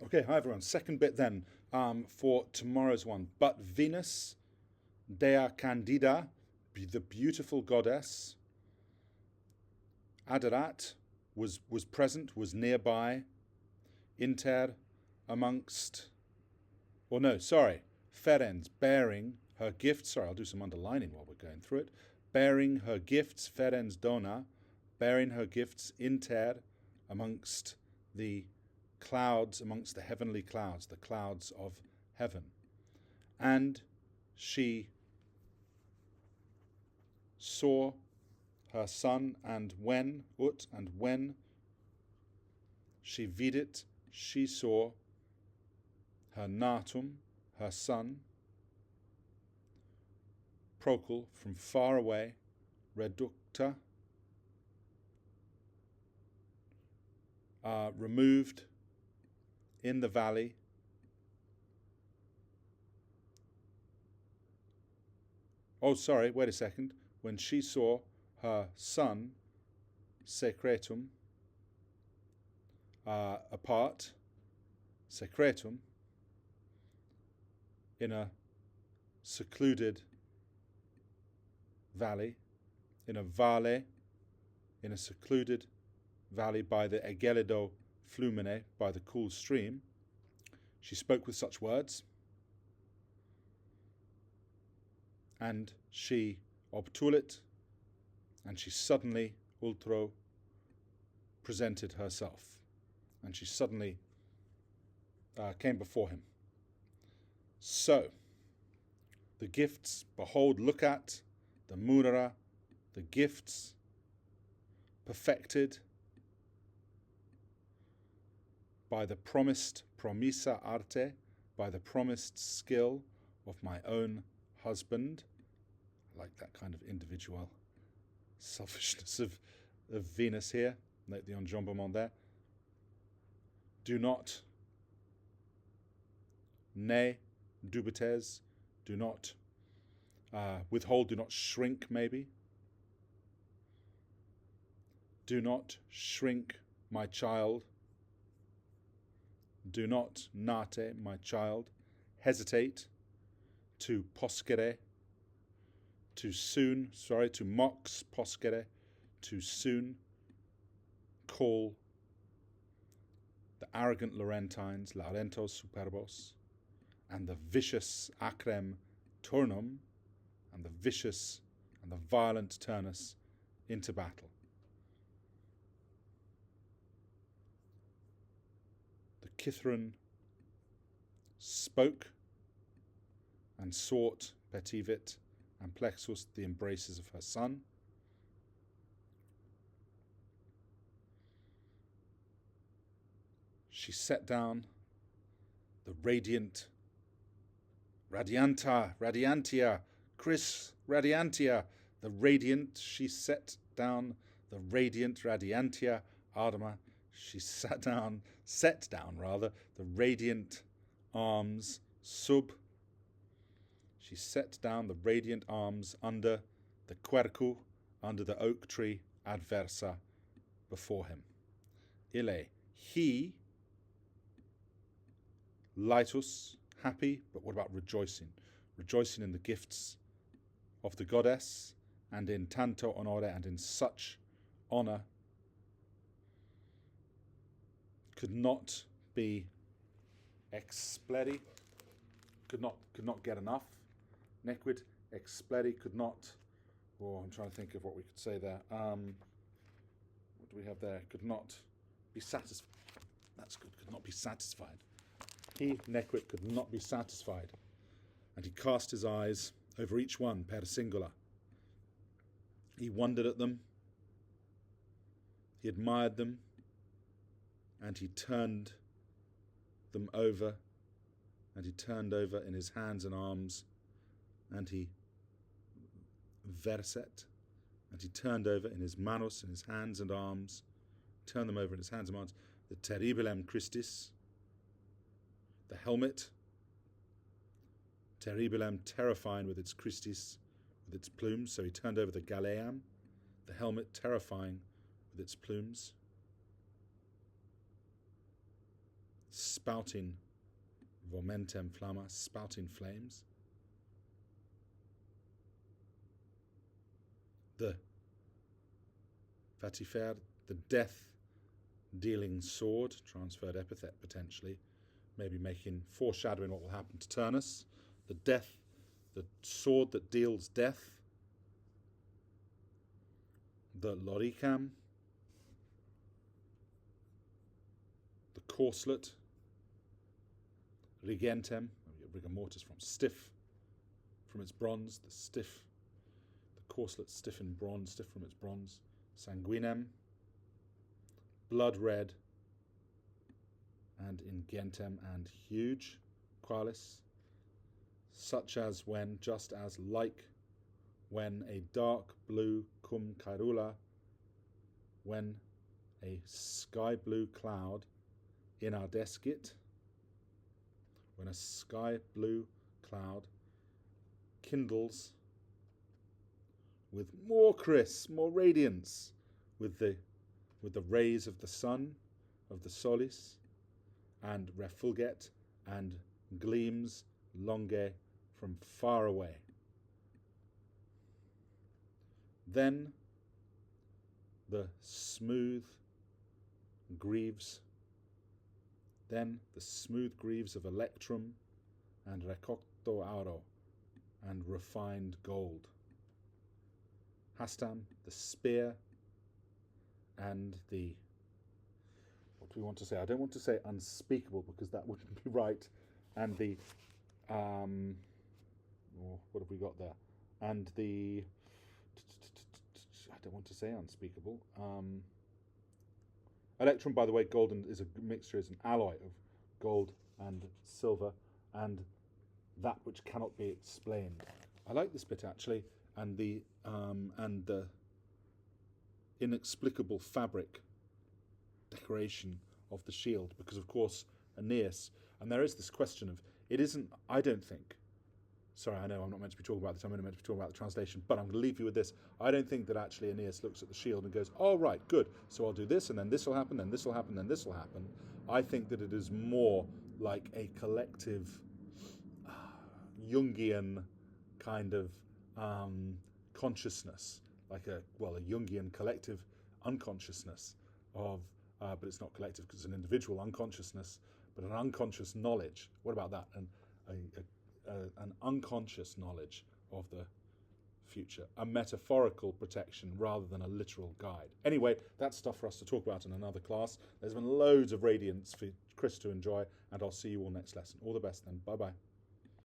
Okay, hi everyone. Second bit then for tomorrow's one. But Venus, Dea Candida, the beautiful goddess, Aderat, was present, was nearby, inter, amongst, Ferens, bearing her gifts. Sorry, I'll do some underlining while we're going through it. Bearing her gifts, Ferens dona, bearing her gifts, inter, amongst the clouds, amongst the heavenly clouds, the clouds of heaven. And she saw her son, and when she vidit, she saw her natum, her son, procul, from far away, reducta, removed in the valley, when she saw her son, secretum, apart, secretum, in a secluded valley, in a secluded valley by the Egelido Flumine, by the cool stream. She spoke with such words, and she obtulit, and she suddenly, ultro, presented herself, and she suddenly came before him. So, the gifts, behold, look at, the munera, the gifts, perfected by the promised promisa arte, by the promised skill of my own husband. I like that kind of individual selfishness of Venus here. Note the enjambement there. Do not, ne dubites, do not withhold, do not shrink maybe. Do not shrink, my child. Do not, nate, my child, hesitate to poscere, to mox, poscere, to soon call the arrogant Laurentines, laurentos superbos, and the vicious acrem turnum, and the vicious and the violent Turnus into battle. The Kithron spoke and sought Petivit and Plexus, the embraces of her son. She set down the radiant radiantia, Chris radiantia, the radiant, she set down the radiant radiantia, Ardama, she set down the radiant arms, she set down the radiant arms under the quercu, under the oak tree, adversa, before him. Ille, he, lightus, happy, but what about rejoicing? Rejoicing in the gifts of the goddess, and in tanto honore, and in such honor, could not be expleri, could not get enough. Nequid expleri, could not, I'm trying to think of what we could say there. What do we have there? Could not be satisfied. That's good, could not be satisfied. He, nequid, could not be satisfied. And he cast his eyes over each one, per singula. He wondered at them, he admired them, and he turned them over, and he turned over in his hands and arms, and he verset, and he turned over in his manos, in his hands and arms, turned them over in his hands and arms, the terribilem Christis, the helmet, terribilem, terrifying with its Christis, with its plumes. So he turned over the galeam, the helmet, terrifying with its plumes. spouting vomentem flamma, spouting flames. The fatifer, the death-dealing sword, transferred epithet potentially, maybe foreshadowing what will happen to Turnus. The sword that deals death. The loricam, the corslet, rigentem, rigor mortis from stiff, from its bronze, the corslet stiff in bronze, stiff from its bronze, sanguinem, blood red, and ingentem and huge, qualis, such as when, just as, like, when a dark blue cum caerula, when a sky blue cloud inardescit, when a sky blue cloud kindles with more crisp, more radiance, with the rays of the sun, of the solis, and refulget, and gleams longe from far away. Then the smooth greaves of electrum and recocto auro and refined gold. Hastam, the spear, and the, what do we want to say? I don't want to say unspeakable because that wouldn't be right. And the, what have we got there? And the, I don't want to say unspeakable. Electrum, by the way, golden is a mixture, is an alloy of gold and silver, and that which cannot be explained. I like this bit actually, and the inexplicable fabric decoration of the shield, because of course Aeneas, and there is this question of, it isn't, I don't think, sorry, I know I'm not meant to be talking about this, I'm only meant to be talking about the translation, but I'm going to leave you with this. I don't think that actually Aeneas looks at the shield and goes, oh right, good, so I'll do this, and then this will happen, then this will happen, then this will happen. I think that it is more like a collective Jungian kind of consciousness, like a Jungian collective unconsciousness of, but it's not collective because it's an individual unconsciousness, but an unconscious knowledge. What about that? An unconscious knowledge of the future, a metaphorical protection rather than a literal guide. Anyway, that's stuff for us to talk about in another class. There's been loads of radiance for Chris to enjoy, and I'll see you all next lesson. All the best then. Bye-bye.